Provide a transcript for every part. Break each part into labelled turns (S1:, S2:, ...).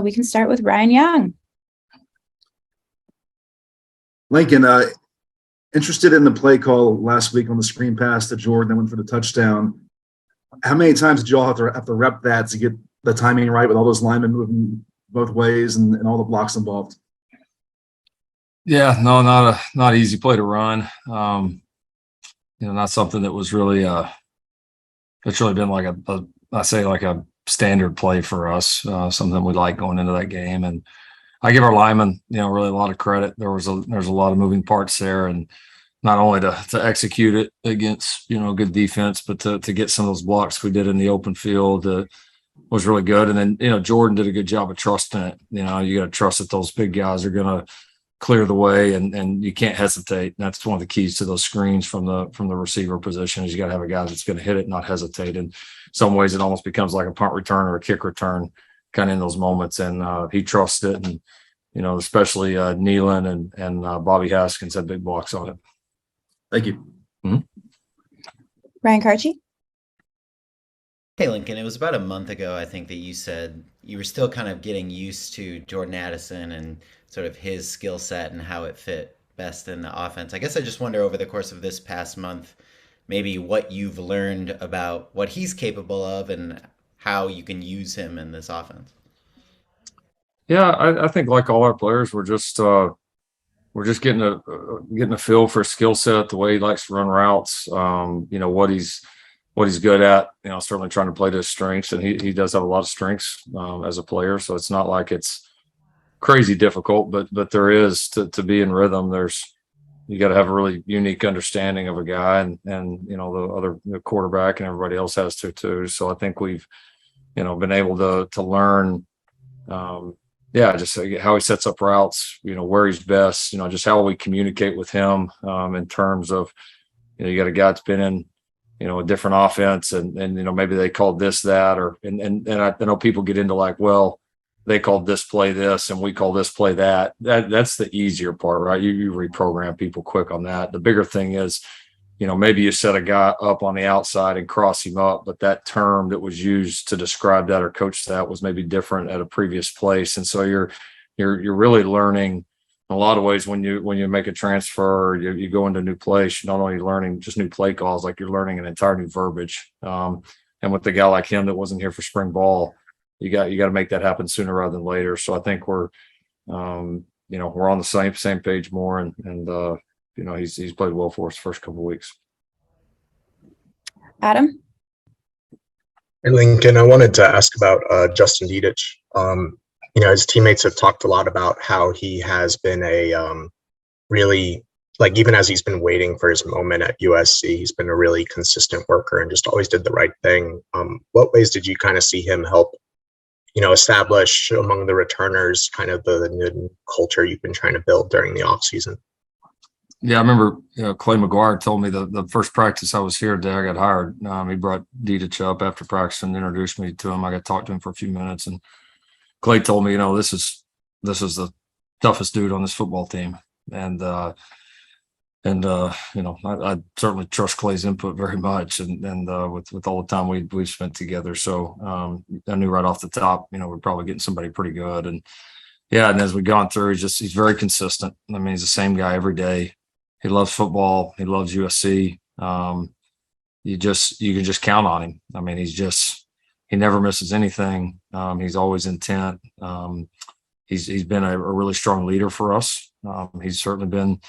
S1: We can start with Ryan Young.
S2: Lincoln, interested in the play call last week on the screen pass to Jordan that went for the touchdown. How many times did you all have to rep that to get the timing right with all those linemen moving both ways and all the blocks involved?
S3: Yeah, no, not easy play to run. Not something that was really it's really been like a standard play for us, something we like going into that game. And I give our linemen, really a lot of credit. There's a lot of moving parts there, and not only to execute it against, good defense, but to get some of those blocks we did in the open field was really good. And then, Jordan did a good job of trusting it. You got to trust that those big guys are going to clear the way, and you can't hesitate. And that's one of the keys to those screens from the receiver position is you got to have a guy that's going to hit it, not hesitate. In some ways, it almost becomes like a punt return or a kick return kind of in those moments. And he trusts it. And, especially Nealon and Bobby Haskins had big blocks on it.
S2: Thank you.
S3: Mm-hmm.
S1: Ryan Karchi.
S4: Hey, Lincoln, it was about a month ago, I think, that you said you were still kind of getting used to Jordan Addison and sort of his skill set and how it fit best in the offense. I guess I just wonder over the course of this past month, maybe what you've learned about what he's capable of and how you can use him in this offense.
S3: Yeah, I think like all our players, we're just getting a feel for skill set, the way he likes to run routes, what he's good at, certainly trying to play to his strengths. And he does have a lot of strengths as a player. So it's not like it's crazy difficult, but there is to be in rhythm. You got to have a really unique understanding of a guy and the quarterback and everybody else has to too. So I think we've, been able to learn, just how he sets up routes, where he's best, just how we communicate with him in terms of, you got a guy that's been in, a different offense and maybe they called this, that, and I know people get into like, well, they called this play this and we call this play that. That's the easier part, right? You reprogram people quick on that. The bigger thing is, maybe you set a guy up on the outside and cross him up, but that term that was used to describe that or coach that was maybe different at a previous place. And so you're really learning in a lot of ways when you make a transfer, you go into a new place, you're not only learning just new play calls, like you're learning an entire new verbiage. And with a guy like him that wasn't here for spring ball, you got to make that happen sooner rather than later. So I think we're on the same page more, and he's played well for us the first couple of weeks.
S1: Adam.
S5: Hey, Lincoln, I wanted to ask about Justin Dietich. His teammates have talked a lot about how he has been a really, like, even as he's been waiting for his moment at USC, he's been a really consistent worker and just always did the right thing. What ways did you kind of see him help, establish among the returners kind of the new culture you've been trying to build during the offseason?
S3: Yeah, I remember Clay McGuire told me the first practice I was here today, I got hired. He brought Dietich up after practice and introduced me to him. I got to talk to him for a few minutes, and Clay told me, this is the toughest dude on this football team, and I certainly trust Clay's input very much, and with all the time we've spent together. So I knew right off the top, we're probably getting somebody pretty good, and as we've gone through, he's very consistent. I mean, he's the same guy every day. He loves football. He loves USC. You can just count on him. I mean, he never misses anything. He's always intent. He's been a really strong leader for us. He's certainly been,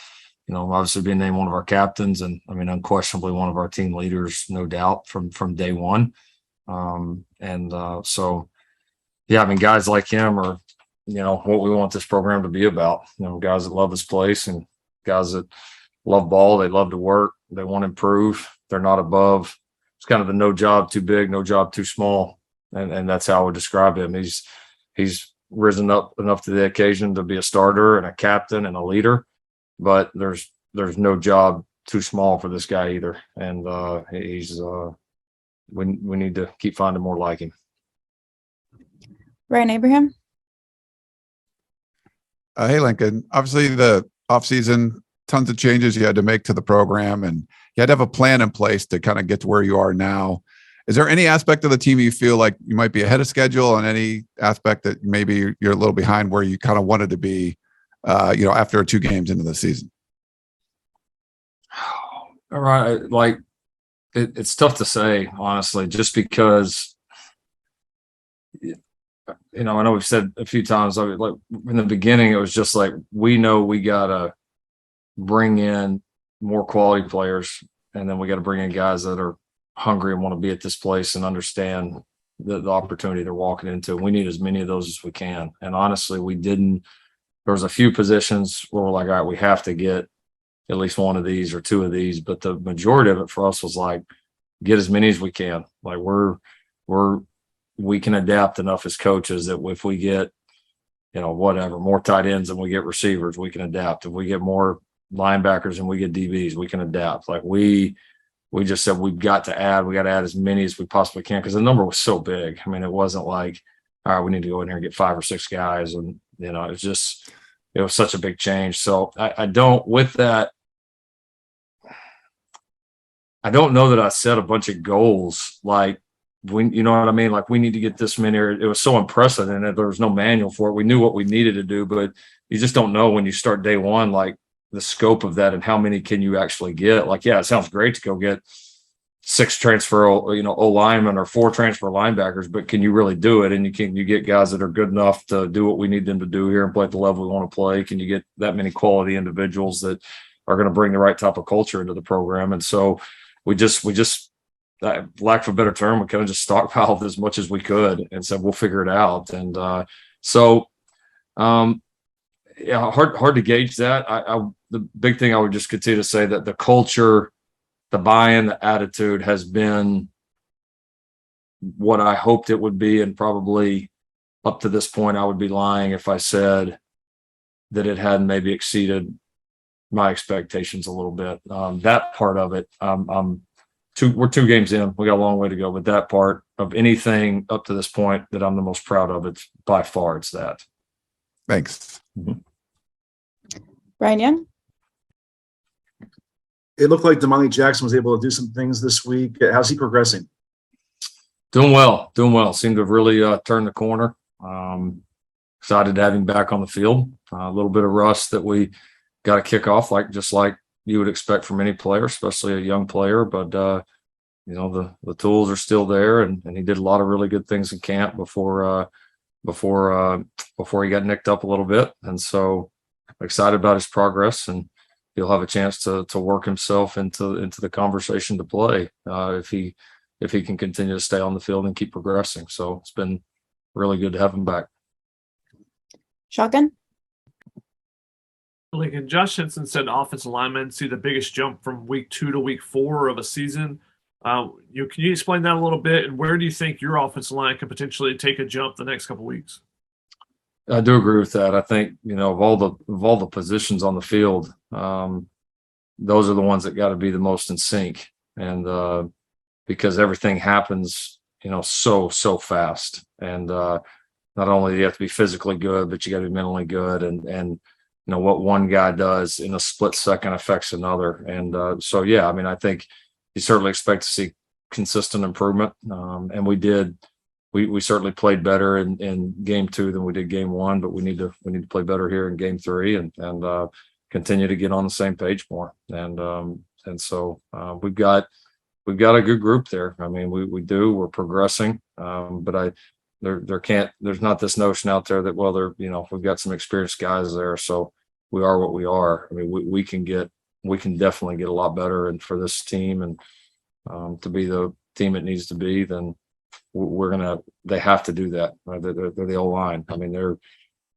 S3: obviously being named one of our captains, and I mean, unquestionably one of our team leaders, no doubt from day one. Guys like him are, what we want this program to be about. Guys that love this place and guys that love ball. They love to work. They want to improve. They're not above. It's kind of the no job too big, no job too small. And that's how I would describe him. He's risen up enough to the occasion to be a starter and a captain and a leader, but there's no job too small for this guy either. And we need to keep finding more like him.
S1: Ryan Abraham.
S6: Hey, Lincoln. Obviously, the offseason, tons of changes you had to make to the program, and you had to have a plan in place to kind of get to where you are now. Is there any aspect of the team you feel like you might be ahead of schedule, and any aspect that maybe you're a little behind where you kind of wanted to be, after 2 games into the season?
S3: All right. Like it's tough to say, honestly, just because, I know we've said a few times, like in the beginning, it was just like, we know we got to bring in more quality players, and then we got to bring in guys that are hungry and want to be at this place and understand the opportunity they're walking into. We need as many of those as we can. And honestly, there was a few positions where we're like, all right, we have to get at least one of these or 2 of these, but the majority of it for us was like, get as many as we can. Like we can adapt enough as coaches that if we get, more tight ends than we get receivers, we can adapt. If we get more linebackers and we get DBs, we can adapt. Like we just said, we got to add as many as we possibly can, because the number was so big. I mean, it wasn't like, all right, we need to go in here and get 5 or 6 guys. And, it was such a big change. So I don't know that I set a bunch of goals. Like you know what I mean? Like we need to get this many, it was so unprecedented. There was no manual for it. We knew what we needed to do, but you just don't know when you start day one, like the scope of that and how many can you actually get. Like, yeah, it sounds great to go get 6 transfer, O linemen or 4 transfer linebackers, but can you really do it? And you get guys that are good enough to do what we need them to do here and play at the level we want to play? Can you get that many quality individuals that are going to bring the right type of culture into the program? And so we just lack of a better term, we kind of just stockpiled as much as we could and said, we'll figure it out. And hard to gauge that. The big thing I would just continue to say that the culture, the buy-in, the attitude has been what I hoped it would be. And probably up to this point, I would be lying if I said that it hadn't maybe exceeded my expectations a little bit. That part of it, we're 2 games in, we got a long way to go, but that part of anything up to this point that I'm the most proud of, it's by far, it's that.
S6: Thanks.
S3: Mm-hmm.
S1: Ryan Young.
S2: It looked like Damani Jackson was able to do some things this week. How's he progressing?
S3: Doing well. Seemed to have really turned the corner. Excited to have him back on the field. A little bit of rust that we got to kick off, just like you would expect from any player, especially a young player. But the tools are still there, and he did a lot of really good things in camp before he got nicked up a little bit. And so excited about his progress, and he'll have a chance to work himself into the conversation to play if he can continue to stay on the field and keep progressing. So it's been really good to have him back.
S1: Shotgun.
S7: Lincoln, Josh Henson said offensive linemen see the biggest jump from week 2 to week 4 of a season. Can you explain that a little bit, and where do you think your offensive line can potentially take a jump the next couple of weeks?
S3: I do agree with that. I think, of all the positions on the field, those are the ones that got to be the most in sync. And because everything happens, so fast. And not only do you have to be physically good, but you got to be mentally good. And what one guy does in a split second affects another. And I think you certainly expect to see consistent improvement. And we did. We certainly played better in game 2 than we did game 1, but we need to play better here in game 3 and continue to get on the same page more. And so we've got a good group there. I mean, we're progressing. But there's not this notion out there that, we've got some experienced guys there. So we are what we are. I mean, we can definitely get a lot better. And for this team and to be the team it needs to be, then they have to do that. Right? They're the O-line. I mean, they're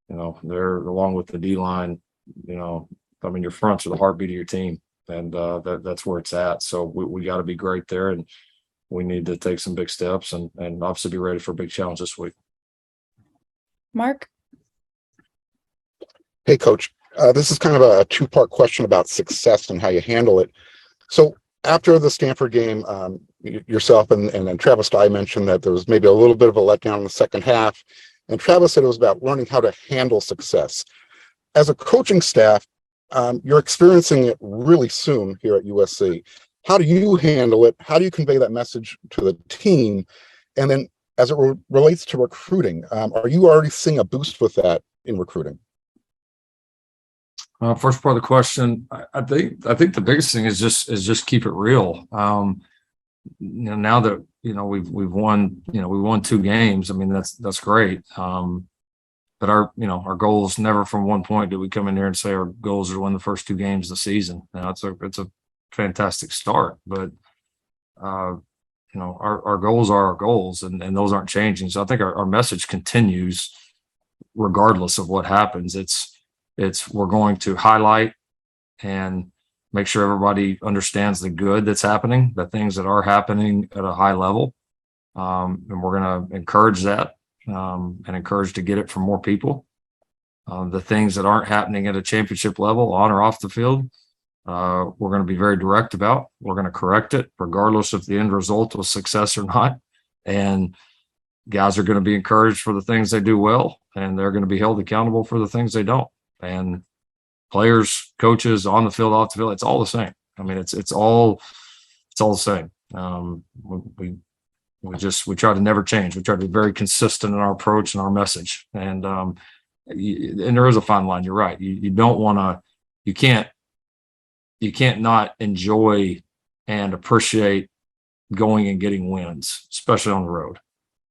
S3: along with the D-line, your fronts are the heartbeat of your team, and that's where it's at. So we got to be great there, and we need to take some big steps and obviously be ready for a big challenge this week.
S1: Mark.
S8: Hey, Coach. This is kind of a 2-part question about success and how you handle it. So after the Stanford game, yourself and then Travis Dye mentioned that there was maybe a little bit of a letdown in the second half. And Travis said it was about learning how to handle success. As a coaching staff, you're experiencing it really soon here at USC. How do you handle it? How do you convey that message to the team? And then as it relates to recruiting, are you already seeing a boost with that in recruiting?
S3: First part of the question, I think the biggest thing is just keep it real. Now that we've won, we won 2 games. I mean, that's great. But our goal is never from one point do we come in there and say our goals are to win the first 2 games of the season. Now it's a fantastic start, but our goals are our goals, and those aren't changing. So I think our message continues regardless of what happens. It's we're going to highlight and make sure everybody understands the good that's happening, the things that are happening at a high level. And we're going to encourage that and encourage to get it from more people. The things that aren't happening at a championship level, on or off the field, we're going to be very direct about. We're going to correct it regardless if the end result was success or not. And guys are going to be encouraged for the things they do well, and they're going to be held accountable for the things they don't. And players, coaches, on the field, off the field, it's all the same. I mean, it's all the same. We try to never change. We try to be very consistent in our approach and our message. And there is a fine line. You're right. You don't want to. You can't not enjoy and appreciate going and getting wins, especially on the road.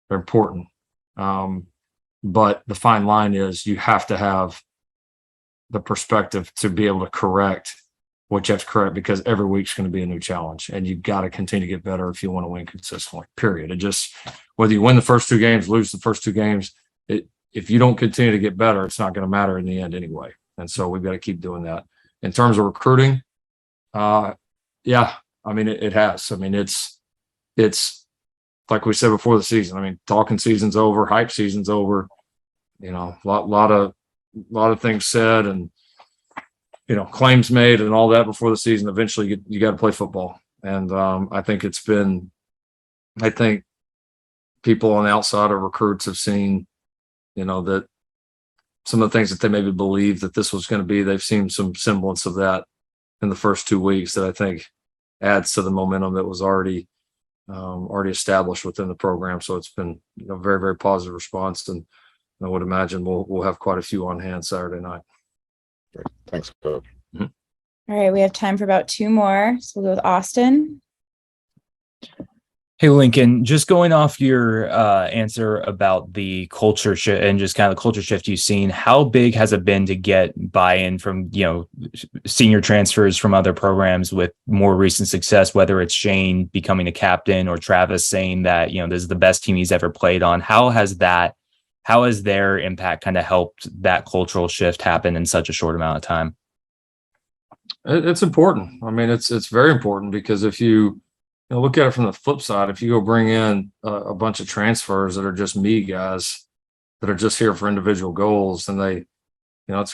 S3: They're important. But the fine line is you have to have the perspective to be able to correct what you have to correct, because every week's going to be a new challenge, and you've got to continue to get better if you want to win consistently, period. And just whether you win the first 2 games, lose the first 2 games, if you don't continue to get better, it's not going to matter in the end anyway. And so we've got to keep doing that. In terms of recruiting, yeah, I mean, it has. I mean, it's like we said before the season. I mean, talking season's over, hype season's over. A lot of things said and claims made and all that before the season. Eventually, you got to play football, and I think people on the outside of recruits have seen, that some of the things that they maybe believed that this was going to be, they've seen some semblance of that in the first 2 weeks that I think adds to the momentum that was already established within the program. So it's been very, very positive response, and I would imagine we'll have quite a few on hand Saturday night.
S8: Great. Thanks, Coach.
S1: All right, we have time for about 2 more. So we'll go with Austin.
S9: Hey, Lincoln, just going off your answer about the culture shift and just kind of the culture shift you've seen, how big has it been to get buy-in from, senior transfers from other programs with more recent success, whether it's Shane becoming a captain or Travis saying that, this is the best team he's ever played on? How has their impact kind of helped that cultural shift happen in such a short amount of time?
S3: It's important. I mean, it's very important, because if you look at it from the flip side, if you go bring in a bunch of transfers that are just me guys that are just here for individual goals, then all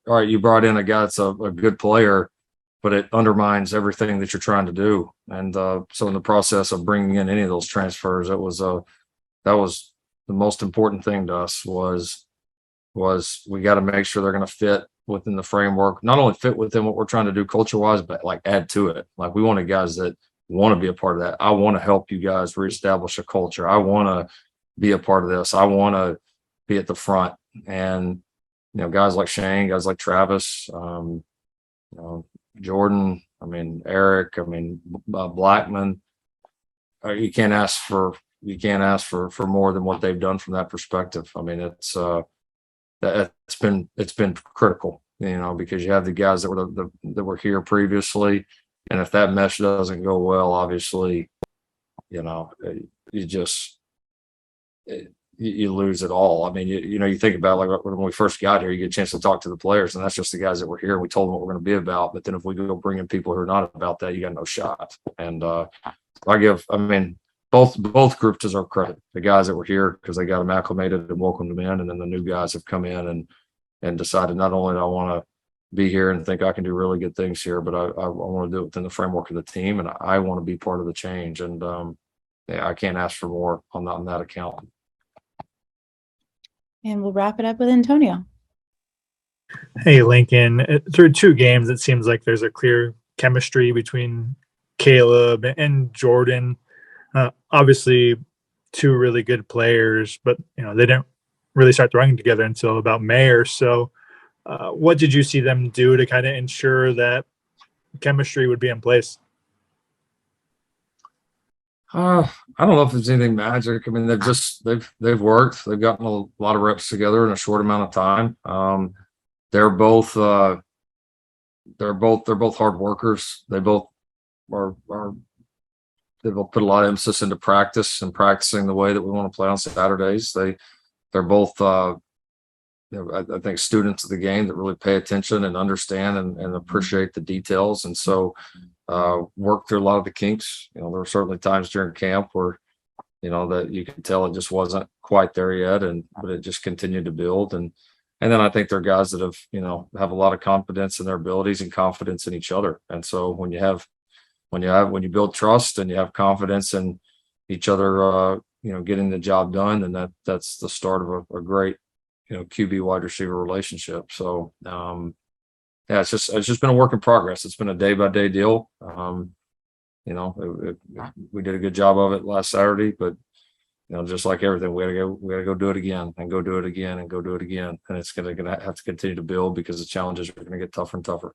S3: right, you brought in a guy that's a good player, but it undermines everything that you're trying to do. And so in the process of bringing in any of those transfers, that was the most important thing to us was we got to make sure they're going to fit within the framework, not only fit within what we're trying to do culture wise, but like add to it. Like, we wanted guys that want to be a part of that. I want to help you guys reestablish a culture. I want to be a part of this. I want to be at the front. And, guys like Shane, guys like Travis, Jordan, Eric, Blackman, you can't ask for more than what they've done from that perspective. I mean, it's been critical, because you have the guys that were here previously, and if that mesh doesn't go well, obviously, you lose it all. I mean, you think about, like, when we first got here, you get a chance to talk to the players, and that's just the guys that were here. We told them what we're going to be about, but then if we go bring in people who are not about that, you got no shot. And both groups deserve credit. The guys that were here, because they got them acclimated and welcomed them in, and then the new guys have come in and decided, not only do I want to be here and think I can do really good things here, but I want to do it within the framework of the team, and I want to be part of the change. And I can't ask for more on that account.
S1: And we'll wrap it up with Antonio.
S10: Hey, Lincoln, through 2 games, it seems like there's a clear chemistry between Caleb and Jordan. Obviously, two really good players, but they didn't really start throwing together until about May or so. What did you see them do to kind of ensure that chemistry would be in place?
S3: I don't know if there's anything magic. I mean, they've worked. They've gotten a lot of reps together in a short amount of time. They're both hard workers. They both they both put a lot of emphasis into practice and practicing the way that we want to play on Saturdays. They're both I think students of the game that really pay attention and understand and appreciate the details. And so work through a lot of the kinks. There were certainly times during camp where, that you can tell it just wasn't quite there yet, but it just continued to build. And then I think they're guys that have a lot of confidence in their abilities and confidence in each other. And so when you build trust and you have confidence in each other, getting the job done, then that's the start of a great, QB wide receiver relationship. So, it's just been a work in progress. It's been a day by day deal. We did a good job of it last Saturday, but just like everything, we gotta go do it again and go do it again and go do it again. And it's gonna have to continue to build because the challenges are gonna get tougher and tougher.